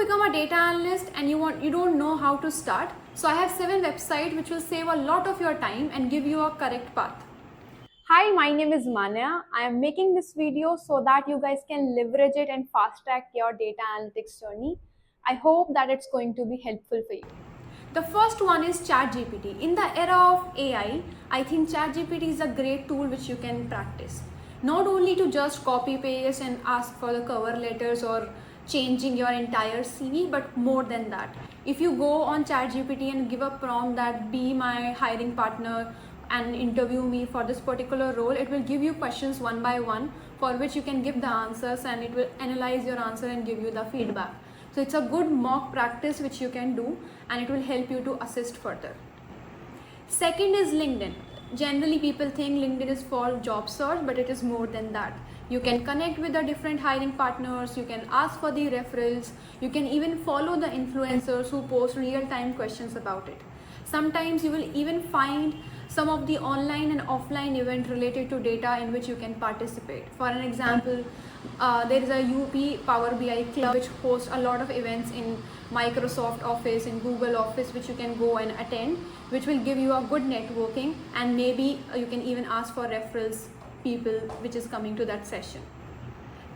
become a data analyst and you don't know how to start, so I have 7 websites which will save a lot of your time and give you a correct path. Hi, my name is Manya. I am making this video so that you guys can leverage it and fast track your data analytics journey. I hope that it's going to be helpful for you. The first one is ChatGPT. In the era of AI, I think ChatGPT is a great tool which you can practice. Not only to just copy paste and ask for the cover letters or changing your entire CV, but more than that. If you go on ChatGPT and give a prompt that be my hiring partner and interview me for this particular role, it will give you questions one by one for which you can give the answers, and it will analyze your answer and give you the feedback. So it's a good mock practice which you can do, and it will help you to assist further. Second is LinkedIn. Generally people think LinkedIn is for job search, but it is more than that. You can connect with the different hiring partners, you can ask for the referrals, you can even follow the influencers who post real-time questions about it. Sometimes you will even find some of the online and offline event related to data in which you can participate. For an example, there is a UP Power BI club which hosts a lot of events in Microsoft Office, in Google Office, which you can go and attend, which will give you a good networking, and maybe you can even ask for referrals people which is coming to that session.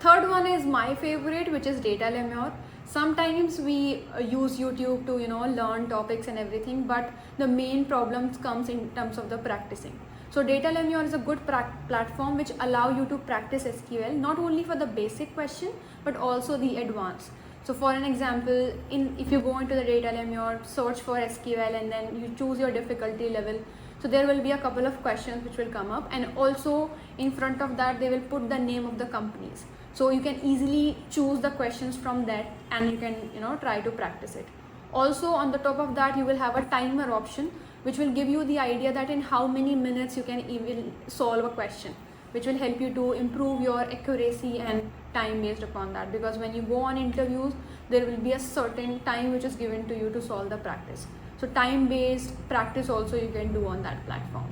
Third one is my favorite, which is Data Lemur. Sometimes we use YouTube to learn topics and everything, but the main problem comes in terms of the practicing. So Data Lemur is a good platform which allow you to practice SQL not only for the basic question but also the advanced. So for an example, if you go into the Data Lemur, search for SQL and then you choose your difficulty level, so there will be a couple of questions which will come up, and also in front of that they will put the name of the companies. So you can easily choose the questions from that and you can try to practice it. Also on the top of that you will have a timer option which will give you the idea that in how many minutes you can even solve a question, which will help you to improve your accuracy and time based upon that, because when you go on interviews there will be a certain time which is given to you to solve the practice. So time based practice also you can do on that platform.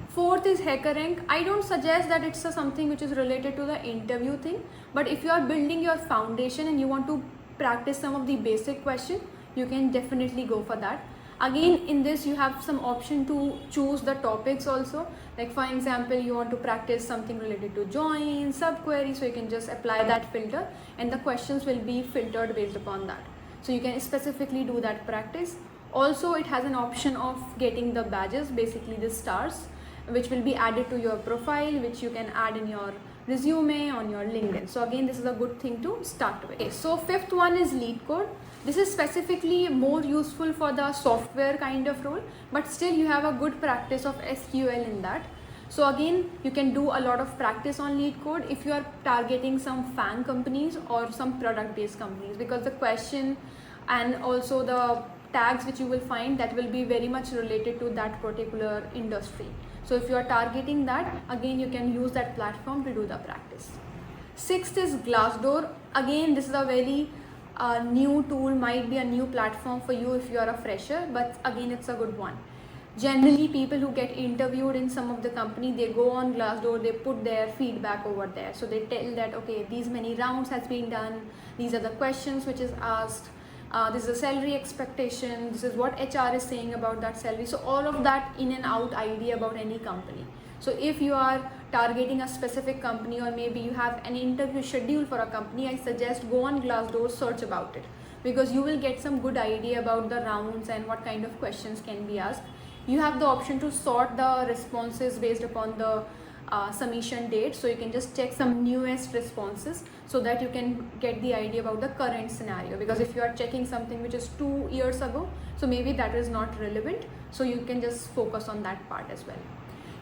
Fourth is HackerRank. I don't suggest that it's something which is related to the interview thing, but if you are building your foundation and you want to practice some of the basic questions, you can definitely go for that. Again, in this you have some option to choose the topics also. Like for example, you want to practice something related to join, subquery, so you can just apply that filter and the questions will be filtered based upon that. So you can specifically do that practice. Also, it has an option of getting the badges, basically the stars, which will be added to your profile, which you can add in your resume on your LinkedIn. So again, this is a good thing to start with. Okay, so fifth one is LeetCode. This is specifically more useful for the software kind of role, but still you have a good practice of SQL in that. So again, you can do a lot of practice on LeetCode if you are targeting some FAANG companies or some product based companies, because the question and also the tags which you will find, that will be very much related to that particular industry. So if you are targeting that, again you can use that platform to do the practice. Sixth is Glassdoor. Again, this is a very new tool, might be a new platform for you if you are a fresher, but again it's a good one. Generally people who get interviewed in some of the company, they go on Glassdoor, they put their feedback over there. So they tell that okay, these many rounds has been done, these are the questions which is asked, this is a salary expectation, this is what HR is saying about that salary. So all of that in and out idea about any company. So if you are targeting a specific company, or maybe you have an interview schedule for a company, I suggest go on Glassdoor, search about it, because you will get some good idea about the rounds and what kind of questions can be asked. You have the option to sort the responses based upon the submission date, so you can just check some newest responses so that you can get the idea about the current scenario, because if you are checking something which is 2 years ago, so maybe that is not relevant, so you can just focus on that part as well.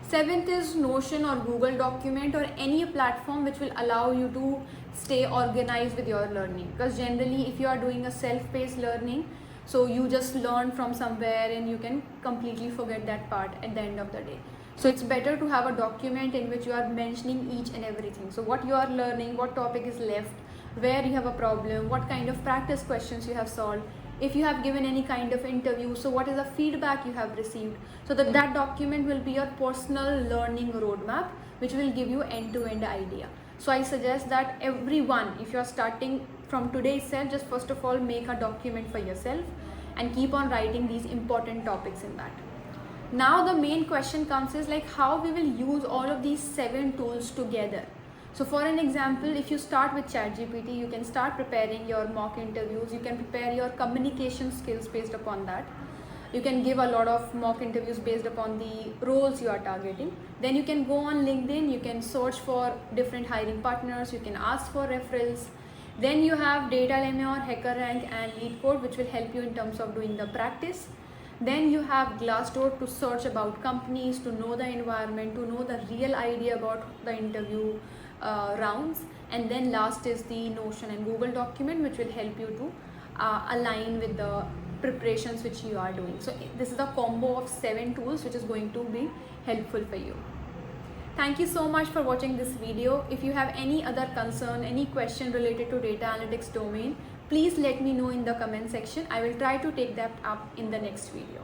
Seventh is Notion or Google Document, or any platform which will allow you to stay organized with your learning, because generally if you are doing a self-paced learning, so you just learn from somewhere and you can completely forget that part at the end of the day. So it's better to have a document in which you are mentioning each and everything. So what you are learning, what topic is left, where you have a problem, what kind of practice questions you have solved, if you have given any kind of interview, so what is the feedback you have received. So that document will be your personal learning roadmap, which will give you end-to-end idea. So I suggest that everyone, if you are starting from today itself, just first of all make a document for yourself and keep on writing these important topics in that. Now the main question comes is like how we will use all of these 7 tools together. So for an example, if you start with ChatGPT, you can start preparing your mock interviews, you can prepare your communication skills based upon that. You can give a lot of mock interviews based upon the roles you are targeting. Then you can go on LinkedIn, you can search for different hiring partners, you can ask for referrals. Then you have Datalemma, HackerRank and LeetCode, which will help you in terms of doing the practice. Then you have Glassdoor to search about companies, to know the environment, to know the real idea about the interview rounds. And then last is the Notion and Google document, which will help you to align with the preparations which you are doing. So this is a combo of 7 tools which is going to be helpful for you. Thank you so much for watching this video. If you have any other concern, any question related to data analytics domain, please let me know in the comment section. I will try to take that up in the next video.